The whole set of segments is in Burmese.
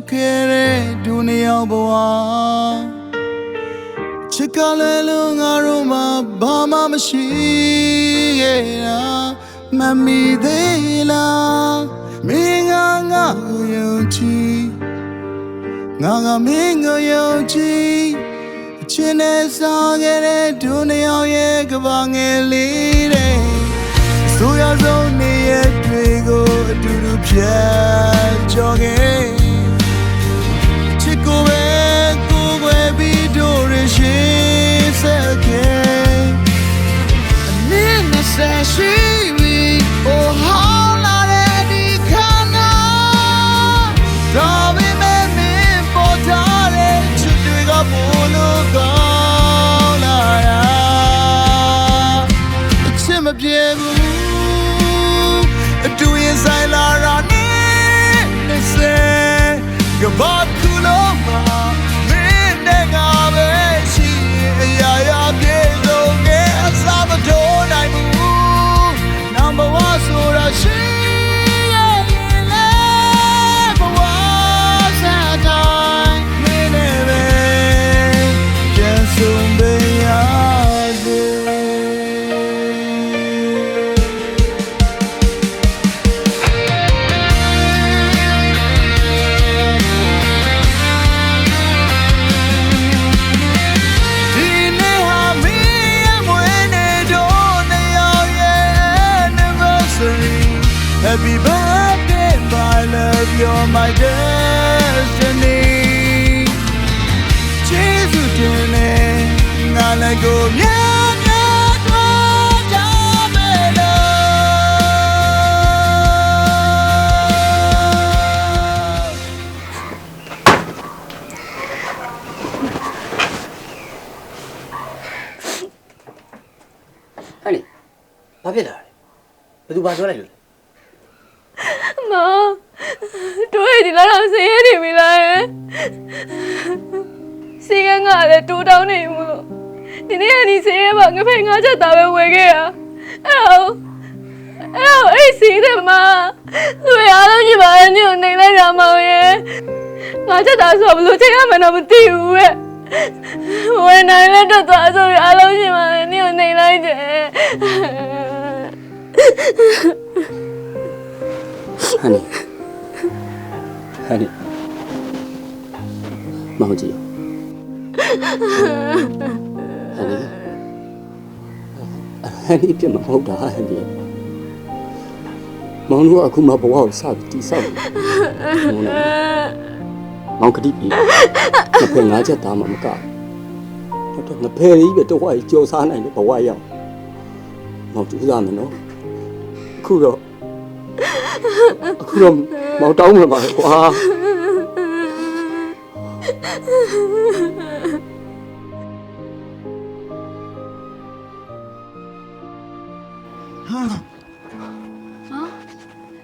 ခဲ့တဲ့ဒုနှစ်ယောက်ဘဝချစ်ကလည်းလုံးငါတို့မှာဘာမှမရှိခဲ့တာမမီသေးလားမင်းငါကိုယုံကြည်ငါမင်းကိုယုံကြည်အချင်းနဲ့စားခဲ့တဲ့ဒုနှစ်ယောက်ရဲ့ကဘာငယ်လေးတဲ့ဆိုရဆုံးနေရဲ့တွေကိုအတူတူဖြတ်ကျော်ခဲ့ချစ်ကိုပဲကိုယ်ွယ်ပြီးတို့ရရှိဆက်ခဲ့အနည်းနဲ့ဆက်ရှိပြီး oh how la de kana Robi me me potare chutega bolo ga la ya Chim ma pye bu atu yin sai la ra ni say goodbye kulo ma me ne ga be shi ya ya pye lo ge sa ma do nai mu number 1 so ra shi Happy birthday, my love, you're my destiny. Jesus, your name, I let go. Honey, what is that? What do you want to do? မတို့ဒီလာတော့ဆေးရနေပြီလားဆေးကငါလည်းတိုးတောင်းနေမှုလို့ဒီနေ့ကဒီဆေးရပါငါဖေငါချက်သားပဲဝယ်ခဲ့ရအဲ့ဆေးတယ်မသူရအောင်ကြည့်ပါနဲ့နေလိုက်ရမအောင်ရဲ့ငါချက်သားဆိုဘယ်လိုချိန်ရမှန်းတော့မသိဘူးရဲ့ဝယ်နိုင်လက်တော့သွားဆိုရအောင်ကြည့်ပါနဲ့နေလိုက်တယ် Honey, Mauji. Honey, pian ma hau da honey. Mau nu aku ma bawa sa ti sa. Mau ke di pi. Na phe nga chat ta ma ma ka. To na phe ri be to hwai jiao sa nai le bawa yao. Mau chu sa me no. Khu ro အခုတော့မောင်တောင်းမှာပါကွာဟာ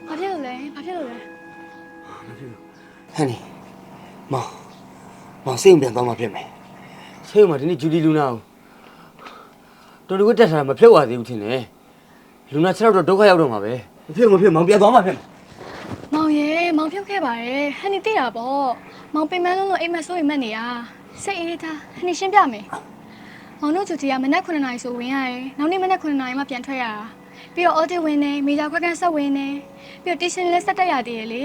ဘာဖြစ်လို့လဲဟန်နီမောင်စိတ်ပြန်သွားမှဖြစ်မယ်စိတ်မှာဒီနေ့ဂျူလီလူနာကိုတော်တော်တက်ထားမဖြုတ်ရသေးဘူးထင်တယ်လူနာ6တော့ဒုက္ခရောက်တော့မှာပဲမဖြစ်မောင်ပြန်သွားမှဖြစ်မောင်ရေမောင်ဖြုတ်ခဲ့ပါတယ်ဟန်နီသိတာပေါ့မောင်ပင်မလုံးလို့အိမ်မဆိုးရင်မက်နေရစိတ်အေးထားဟန်နီရှင်းပြမယ်မောင်တို့ဂျူတီကမနက်9 နာရီဆိုဝင်ရတယ်နောက်နေ့မနက်9 နာရီမှပြန်ထွက်ရတာပြီးတော့ audit ဝင်နေမေဂျာခွက်ခန်းဆက်ဝင်နေပြီးတော့ teaching လည်းဆက်တက်ရသေးတယ်လေ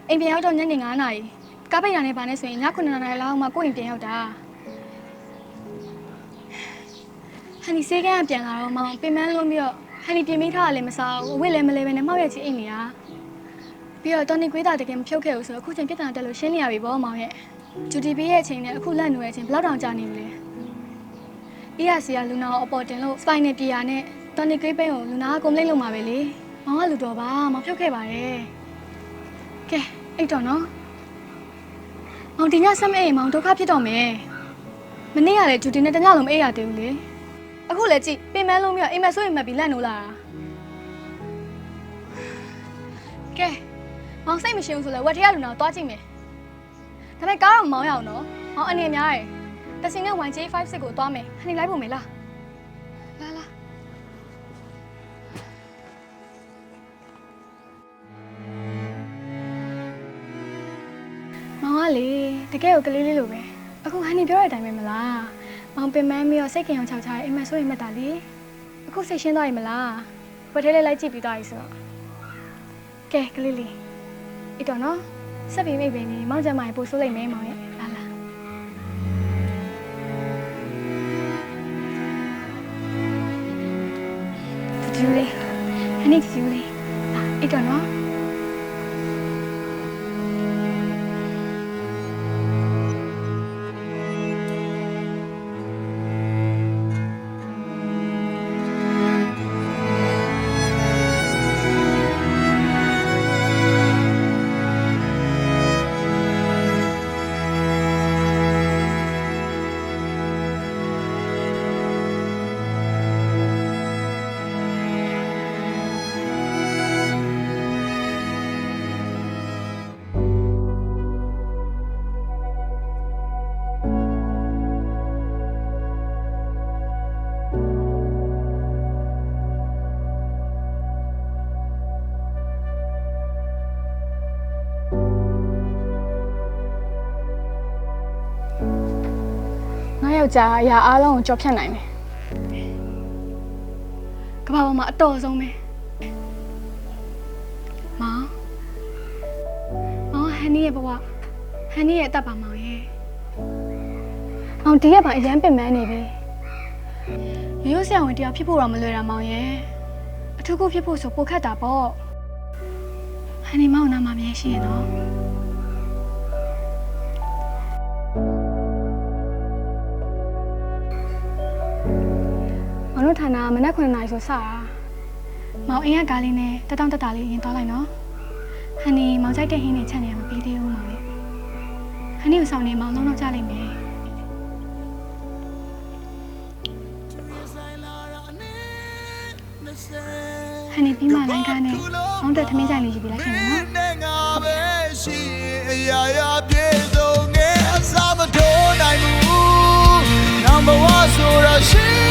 အိမ်ပြန်ရောက်တော့ညနေ9 နာရီကားပိတ်ရနေပါနဲ့ဆိုရင်ည9 နာရီလောက်မှကိုယ့်အိမ်ပြန်ရောက်တာဟန်နီစေးကန်းပြန်လာတော့မောင်ပင်မလုံးပြီးတော့ဟန်နီပြင်မိထားရလည်းမစားဘူးအဝတ်လည်းမလဲပဲနဲ့မှောက်ရက်ချီအိမ်နေတာပြီးတော့တော်နေကွေးတာတကယ်မဖြုတ်ခဲ့ဘူးဆိုတော့အခုချိန်ပြဿနာတက်လို့ရှင်းနေရပြီပေါ့မောင်ရဲ့ဂျူတီဘေးရဲ့အချိန်နဲ့အခုလက်နွယ်အချိန်ဘယ်လောက်တောင်ကြာနေပြီလဲအေးရစီကလူနာကိုအပေါ်တင်လို့စပိုင်နဲ့ပြေရနဲ့တော်နေကွေးပိန်းကိုလူနာကကွန်ပလိတ်လုပ်မှာပဲလေမောင်ကလူတော်ပါမောင်ဖြုတ်ခဲ့ပါတယ်ကဲအဲ့တော့နော်မောင်ဒီညဆက်မအိမ်မောင်ဒုက္ခဖြစ်တော့မယ်မနေ့ကလည်းဂျူတီနဲ့တညလုံးမအိပ်ရသေးဘူးလေအခုလည်းကြည့်ပင်မလုံးပြီးတော့အိမ်မဆိုးရင်မပြီးလက်နိုးလာတာကဲမောင်စိတ်မရှိဘူးဆိုလဲဝက်ထရလူနာကိုတွားကြည့်မယ်ဒါပေမဲ့ကားတော့မောင်းရအောင်နော်မောင်အနေများရယ်တစင်နဲ့ 1J56 ကိုတွားမယ်ဟန်နီလိုက်ဖို့မယ်လားလာ ဟ မောင်ကလေတကယ်ကိုကလေးလေးလိုပဲအခုဟန်နီပြောတဲ့အတိုင်းပဲမလားမောင်ပင်မပြီးတော့စိတ်ကြင်အောင်ခြောက်ချားအိမ်မဆိုရင်မှတ်တာလေအခုစိတ်ရှင်းသွားပြီမလားဘယ်ထဲလေးလိုက်ကြည့်ပြီးသွားပြီဆိုတော့ကဲကလေးလေးအဲ့တော့နော်ဆက်ပြီးမိတ်ပဲနေမောင်ကျမကြီးပို့ဆိုးလိုက်မယ်မောင်ရဲ့လာလာကျူလေးဟန်နီကျူလေးအဲ့တော့နော်ယောက်ျားအရာအားလုံးကိုကြော်ဖြတ်နိုင်တယ်ကမ္ဘာပေါ်မှာအတော်ဆုံးပဲမောင်ဟန်နီရဲ့ဘဝဟန်နီရဲ့အသက်ပါမောင်ရဲ့မောင်ဒီရက်ပါအရန်ပင်ပန်းနေပြီရိုးရိုးဆရာဝန်တရားဖြစ်ဖို့တော့မလွယ်တာမောင်ရဲ့အထူးခုဖြစ်ဖို့ဆိုပိုခက်တာပေါ့ဟန်နီမောင်နာမမြဲရှိရနော်မတို့ဌာနမနက်9 နာရီဆိုစတာမောင်အင်းကကားလေးနဲ့တက်တောင့်တက်တာလေးရင်သွားလိုက်နော်ဟန်နီမောင်ကြိုက်တဲ့ဟင်းနဲ့ချက်နေရမပြီးသေးဘူးမောင်ရဲ့ဟန်နီကိုဆောင်နေမောင်လုံးလုံးကြလိုက်မယ်ဟန်နီပြီးမှလိုင်းကားနဲ့မောင်တက်သမင်းကြိုင်လေးယူပြီးလိုက်ခင်နော်အရာရာပြေဆုံးငယ်အစားမထိုးနိုင်ဘူး Number 1ဆိုရရှိ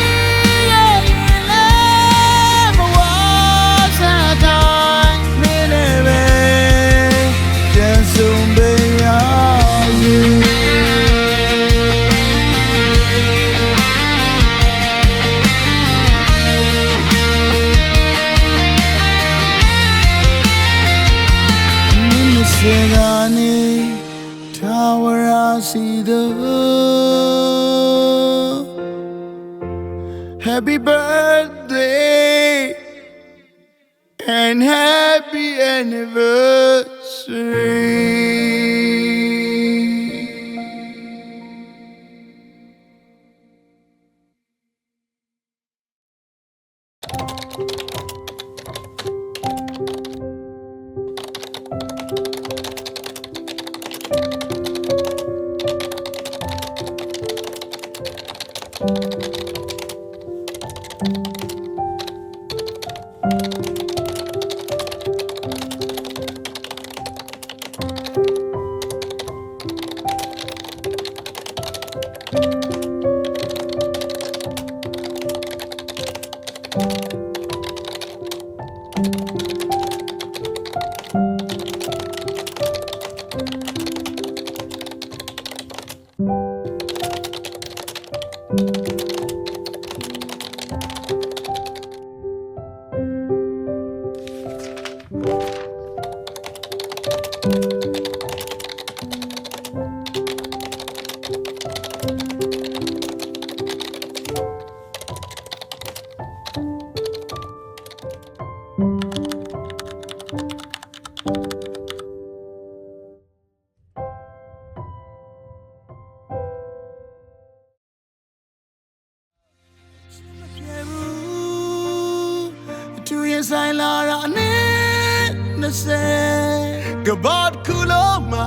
Happy birthday and happy anniversary. Sai la ra ne na se gabat kuloma